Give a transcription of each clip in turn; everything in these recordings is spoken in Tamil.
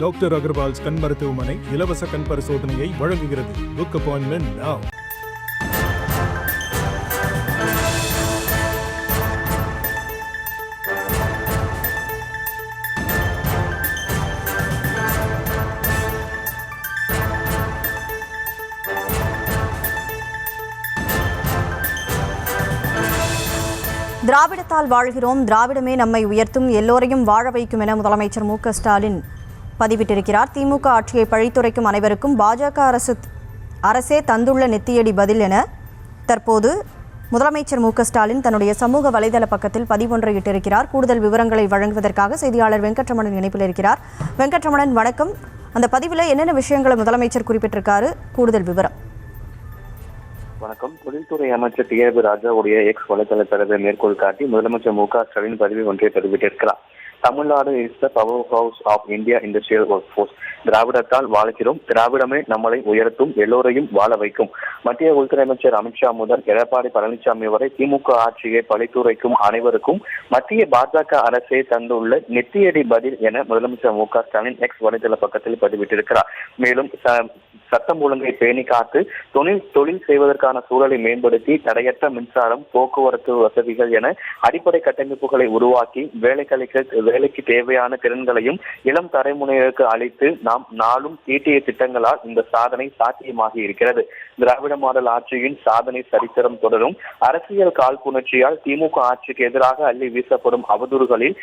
டாக்டர் அகர்வால்ஸ் கண் மருத்துவமனை இலவச கண் பரிசோதனையை வழங்குகிறது. Book appointment now. திராவிடத்தால் வாழ்கிறோம், திராவிடமே நம்மை உயர்த்தும், எல்லோரையும் வாழ வைக்கும் என முதலமைச்சர் மு க ஸ்டாலின் பதிவிட்டிருக்கிறார். திமுக ஆட்சியை பழித்துரைக்கும் அனைவருக்கும் பாஜக அரசே தந்துள்ள நெத்தியடி பதில் என தற்போது முதலமைச்சர் மு க ஸ்டாலின் தன்னுடைய சமூக வலைதள பக்கத்தில் பதிவொன்றை இட்டிருக்கிறார். கூடுதல் விவரங்களை வழங்குவதற்காக செய்தியாளர் வெங்கட்ரமணன் இணைப்பில் இருக்கிறார். வெங்கட்ரமணன், வணக்கம். அந்த பதிவில் என்னென்ன விஷயங்களை முதலமைச்சர் குறிப்பிட்டிருக்காரு? கூடுதல் விவரம். வணக்கம். தொழில்துறை அமைச்சர் டி.ஆர். ராஜாவுடைய எக்ஸ் வலைதள தரவை மேற்கோள் காட்டி முதலமைச்சர் மு க ஸ்டாலின் பதிவு ஒன்றை பதிவிட்டிருக்கிறார். Tamil Nadu is the powerhouse of India industrial workforce. திராவிடத்தால் வாழ்கிறோம், திராவிடமே நம்மளை உயர்த்தும், எல்லோரையும் வாழ வைக்கும். மத்திய உள்துறை அமைச்சர் அமித்ஷா முதல் எடப்பாடி பழனிசாமி வரை திமுக ஆட்சியை பழித்துரைக்கும் அனைவருக்கும் மத்திய பாஜக அரசே தந்துள்ள நெத்தியடி பதில் என முதலமைச்சர் மு க ஸ்டாலின் எக்ஸ் வலைதள பக்கத்தில் பதிவிட்டிருக்கிறார். மேலும் சட்டம் ஒழுங்கை பேணி காத்து தொழில் செய்வதற்கான சூழலை மேம்படுத்தி தடையற்ற மின்சாரம், போக்குவரத்து வசதிகள் என அடிப்படை கட்டமைப்புகளை உருவாக்கி வேலைக்கு தேவையான திறன்களையும் இளம் தலைமுறையினருக்கு அளித்து நாம் நாளும் தீட்டிய திட்டங்களால் இந்த சாதனை சாத்தியமாகி இருக்கிறது. திராவிட மாடல் ஆட்சியின் சாதனை சரித்திரம் தொடரும். அரசியல் காழ்ப்புணர்ச்சியால் திமுக ஆட்சிக்கு எதிராக அள்ளி வீசப்படும் அவதூறுகளில்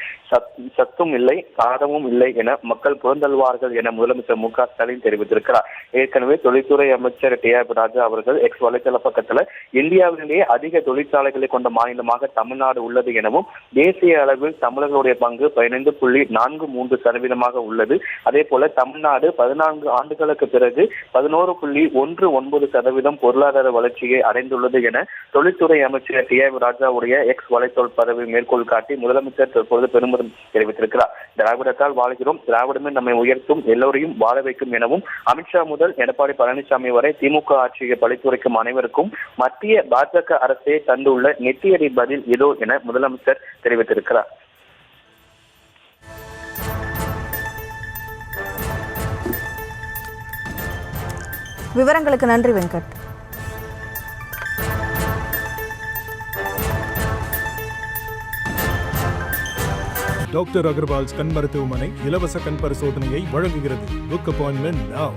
சத்தும் இல்லை, சாதமும் இல்லை என மக்கள் புறந்தள்வார்கள் என முதலமைச்சர் மு க ஸ்டாலின் தெரிவித்திருக்கிறார். ஏற்கனவே தொழில்துறை அமைச்சர் டி.ஆர். ராஜா அவர்கள் எக்ஸ் வலைதள பக்கத்துல இந்தியாவிலேயே அதிக தொழிற்சாலைகளை கொண்ட மாநிலமாக தமிழ்நாடு உள்ளது எனவும் தேசிய அளவில் தமிழர்களுடைய பங்கு 15.43% உள்ளது. அதே போல தமிழ்நாடு 14 ஆண்டுகளுக்கு பிறகு 11.19% பொருளாதார வளர்ச்சியை அடைந்துள்ளது என தொழில்துறை அமைச்சர் டி.ஆர். ராஜாவுடைய எக்ஸ் வலைதள பதிவை மேற்கோள் காட்டி முதலமைச்சர் தற்போது பெருமிதம் தெரிவித்திருக்கிறார். திராவிடத்தால் வாழ்கிறோம், திராவிடமே நம்மை உயர்த்தும், எல்லோரையும் வாழ வைக்கும் எனவும் அமித்ஷா முதல் எடப்பாடி பழனிசாமி வரை திமுக ஆட்சியை பழித்துரைக்கும் அனைவருக்கும் மத்திய பாஜக அரசே தந்துள்ள நெத்தியடி பதில் இதோ என முதலமைச்சர் தெரிவித்திருக்கிறார். விவரங்களுக்கு நன்றி வெங்கட். டாக்டர் அகர்வால்ஸ் கண் மருத்துவமனை இலவச கண் பரிசோதனையை வழங்குகிறது. Book appointment now.